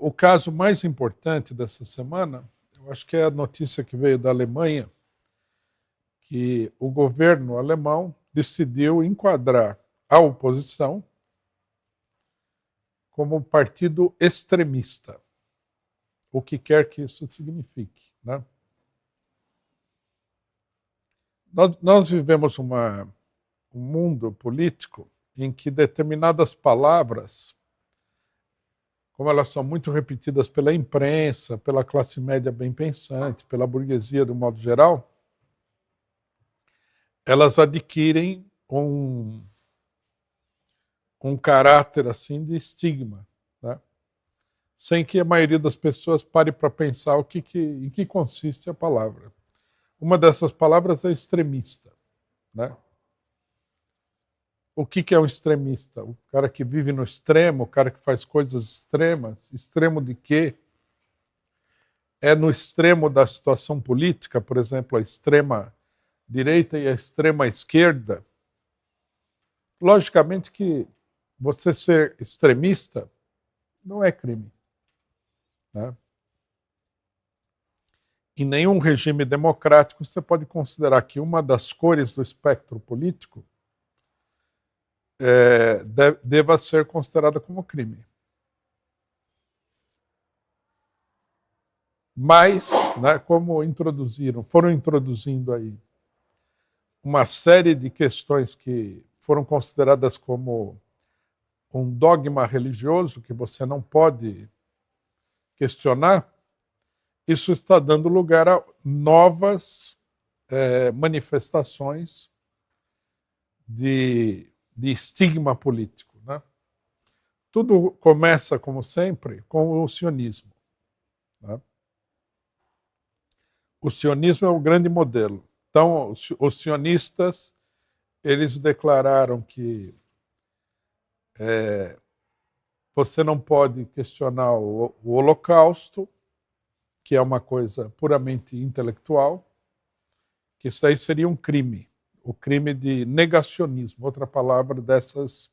o caso mais importante dessa semana, eu acho que é a notícia que veio da Alemanha, que o governo alemão decidiu enquadrar a oposição como um partido extremista, o que quer que isso signifique, né? Nós vivemos um mundo político em que determinadas palavras, como elas são muito repetidas pela imprensa, pela classe média bem pensante, pela burguesia do modo geral, elas adquirem um caráter assim de estigma, né? Sem que a maioria das pessoas pare para pensar em que consiste a palavra. Uma dessas palavras é extremista, né? O que é um extremista? O cara que vive no extremo, o cara que faz coisas extremas. Extremo de quê? É no extremo da situação política, por exemplo, a extrema direita e a extrema esquerda. Logicamente que você ser extremista não é crime, né? Em nenhum regime democrático você pode considerar que uma das cores do espectro político deva ser considerada como crime. Mas, né, como foram introduzindo aí uma série de questões que foram consideradas como um dogma religioso que você não pode questionar, isso está dando lugar a novas manifestações de estigma político, né? Tudo começa, como sempre, com o sionismo, né? O sionismo é o grande modelo. Então, os sionistas, eles declararam que você não pode questionar o Holocausto, que é uma coisa puramente intelectual, que isso aí seria um crime, o crime de negacionismo, outra palavra dessas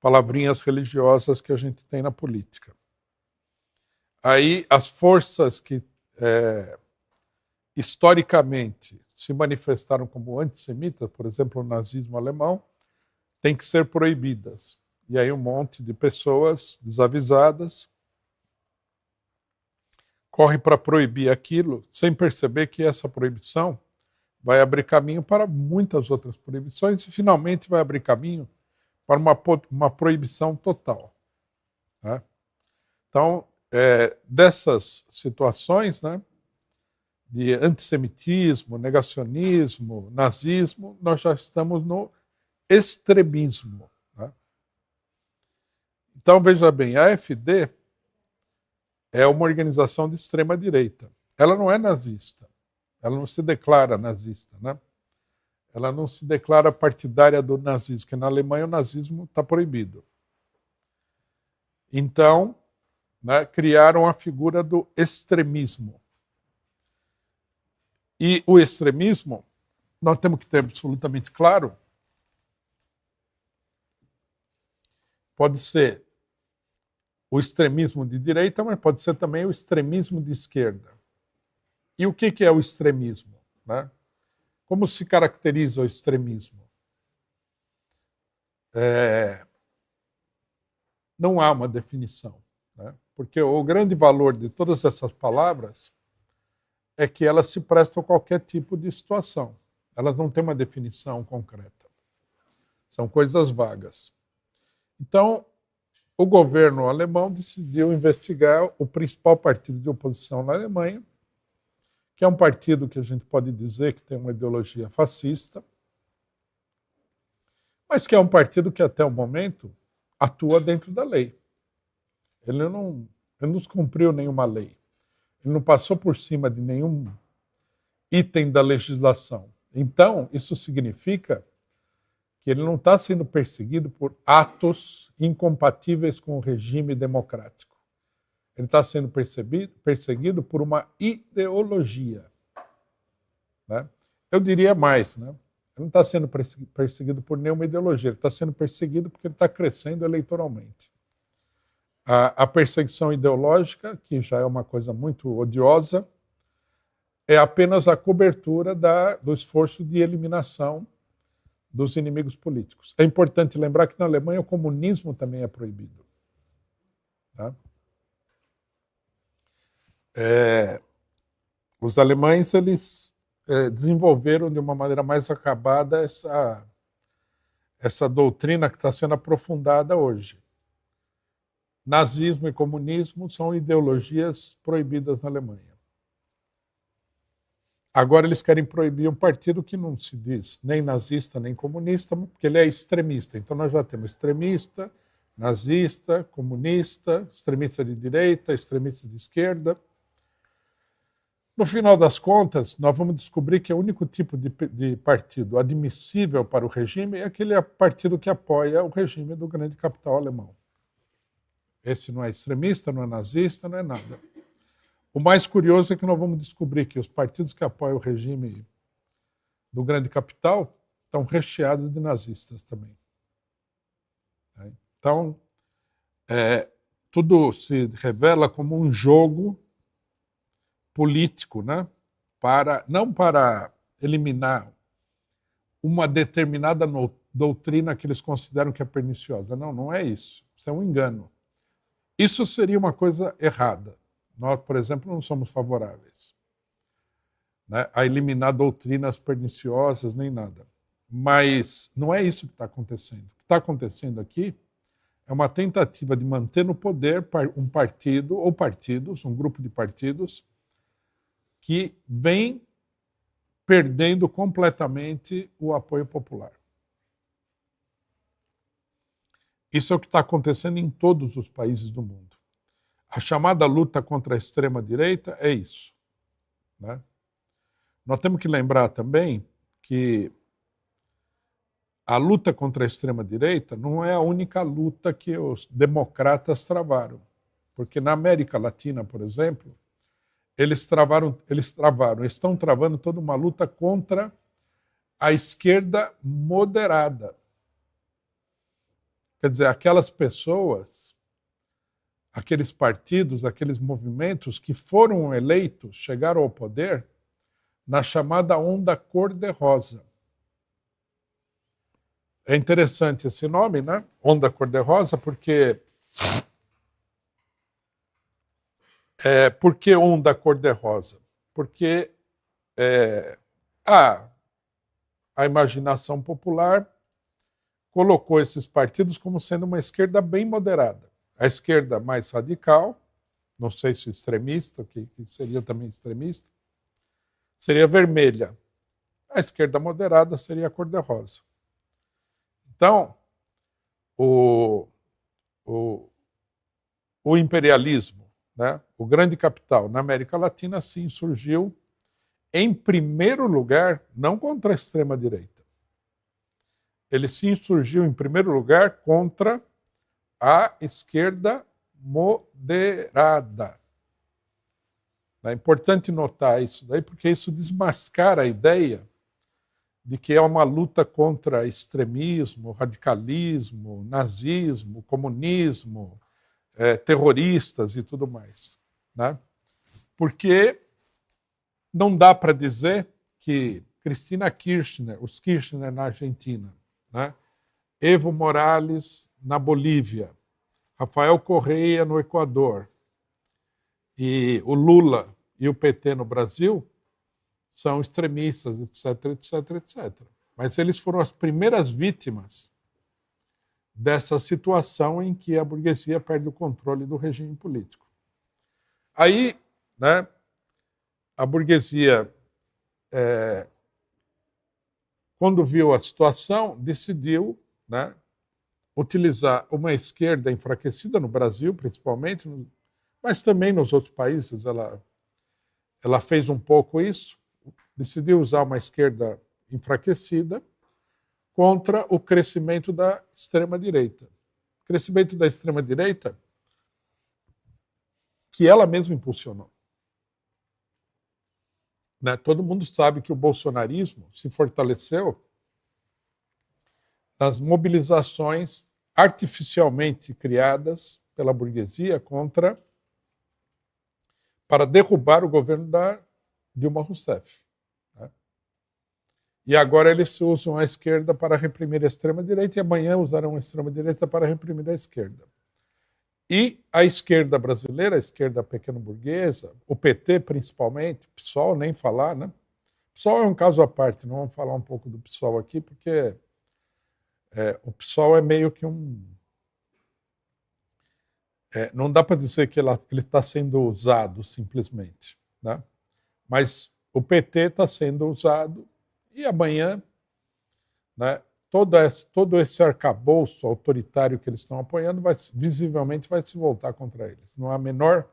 palavrinhas religiosas que a gente tem na política. Aí as forças que historicamente se manifestaram como antissemitas, por exemplo, o nazismo alemão, têm que ser proibidas. E aí um monte de pessoas desavisadas corre para proibir aquilo, sem perceber que essa proibição vai abrir caminho para muitas outras proibições e finalmente vai abrir caminho para uma proibição total, né? Então, dessas situações, né, de antissemitismo, negacionismo, nazismo, nós já estamos no extremismo, né? Então, veja bem, a AfD é uma organização de extrema-direita. Ela não é nazista. Ela não se declara nazista, né? Ela não se declara partidária do nazismo, porque na Alemanha o nazismo está proibido. Então, né, criaram a figura do extremismo. E o extremismo, nós temos que ter absolutamente claro, pode ser o extremismo de direita, mas pode ser também o extremismo de esquerda. E o que é o extremismo, né? Como se caracteriza o extremismo? Não há uma definição, né? Porque o grande valor de todas essas palavras é que elas se prestam a qualquer tipo de situação. Elas não têm uma definição concreta. São coisas vagas. Então, o governo alemão decidiu investigar o principal partido de oposição na Alemanha, que é um partido que a gente pode dizer que tem uma ideologia fascista, mas que é um partido que até o momento atua dentro da lei. Ele não cumpriu nenhuma lei. Ele não passou por cima de nenhum item da legislação. Então, isso significa que ele não está sendo perseguido por atos incompatíveis com o regime democrático. Ele está sendo perseguido por uma ideologia, né? Eu diria mais, né? Ele não está sendo perseguido por nenhuma ideologia, ele está sendo perseguido porque ele está crescendo eleitoralmente. A perseguição ideológica, que já é uma coisa muito odiosa, é apenas a cobertura do esforço de eliminação dos inimigos políticos. É importante lembrar que na Alemanha o comunismo também é proibido. Tá? Os alemães eles desenvolveram de uma maneira mais acabada essa doutrina que está sendo aprofundada hoje. Nazismo e comunismo são ideologias proibidas na Alemanha. Agora eles querem proibir um partido que não se diz nem nazista nem comunista, porque ele é extremista. Então nós já temos extremista, nazista, comunista, extremista de direita, extremista de esquerda. No final das contas, nós vamos descobrir que o único tipo de partido admissível para o regime é aquele partido que apoia o regime do grande capital alemão. Esse não é extremista, não é nazista, não é nada. O mais curioso é que nós vamos descobrir que os partidos que apoiam o regime do grande capital estão recheados de nazistas também. Então, tudo se revela como um jogo político, né? Não para eliminar uma determinada doutrina que eles consideram que é perniciosa. Não, não é isso. Isso é um engano. Isso seria uma coisa errada. Nós, por exemplo, não somos favoráveis, né, a eliminar doutrinas perniciosas nem nada. Mas não é isso que está acontecendo. O que está acontecendo aqui é uma tentativa de manter no poder um partido ou partidos, um grupo de partidos, que vem perdendo completamente o apoio popular. Isso é o que está acontecendo em todos os países do mundo. A chamada luta contra a extrema-direita é isso. Né? Nós temos que lembrar também que a luta contra a extrema-direita não é a única luta que os democratas travaram. Porque na América Latina, por exemplo, estão travando toda uma luta contra a esquerda moderada. Quer dizer, aquelas pessoas, aqueles partidos, aqueles movimentos que foram eleitos, chegaram ao poder na chamada onda cor-de-rosa. É interessante esse nome, né? Onda cor-de-rosa, porque... por que onda cor-de-rosa? Porque a imaginação popular colocou esses partidos como sendo uma esquerda bem moderada. A esquerda mais radical, não sei se extremista, que seria também extremista, seria vermelha. A esquerda moderada seria a cor-de-rosa. Então, o imperialismo, né, o grande capital na América Latina, sim, surgiu em primeiro lugar, não contra a extrema-direita. Ele sim surgiu em primeiro lugar contra a esquerda moderada. É importante notar isso daí, porque isso desmascara a ideia de que é uma luta contra extremismo, radicalismo, nazismo, comunismo, terroristas e tudo mais. Né? Porque não dá para dizer que Cristina Kirchner, os Kirchner na Argentina, né? Evo Morales na Bolívia, Rafael Correia no Equador e o Lula e o PT no Brasil são extremistas, etc, etc, etc. Mas eles foram as primeiras vítimas dessa situação em que a burguesia perde o controle do regime político. Aí, né, a burguesia, quando viu a situação, decidiu, né, utilizar uma esquerda enfraquecida no Brasil, principalmente, mas também nos outros países. Ela fez um pouco isso, decidiu usar uma esquerda enfraquecida contra o crescimento da extrema-direita. O crescimento da extrema-direita que ela mesma impulsionou. Né? Todo mundo sabe que o bolsonarismo se fortaleceu nas mobilizações artificialmente criadas pela burguesia para derrubar o governo da Dilma Rousseff. Né? E agora eles usam a esquerda para reprimir a extrema-direita e amanhã usarão a extrema-direita para reprimir a esquerda. E a esquerda brasileira, a esquerda pequeno-burguesa, o PT principalmente, o PSOL nem falar, né? O PSOL é um caso à parte, não vamos falar um pouco do PSOL aqui, porque o PSOL é meio que não dá para dizer que ele está sendo usado simplesmente, né? Mas o PT está sendo usado e amanhã, né, todo esse arcabouço autoritário que eles estão apoiando visivelmente vai se voltar contra eles. Não há a menor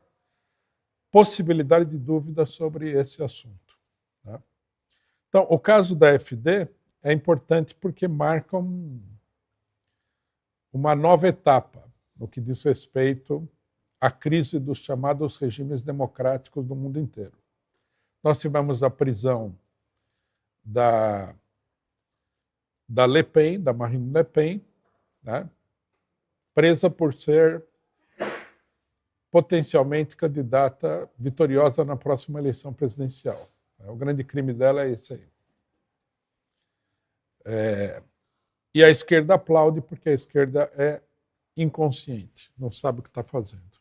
possibilidade de dúvida sobre esse assunto. Né? Então, o caso da AfD é importante porque marca uma nova etapa no que diz respeito à crise dos chamados regimes democráticos do mundo inteiro. Nós tivemos a prisão da Le Pen, da Marine Le Pen, né, presa por ser potencialmente candidata vitoriosa na próxima eleição presidencial. O grande crime dela é esse aí. E a esquerda aplaude porque a esquerda é inconsciente, não sabe o que está fazendo.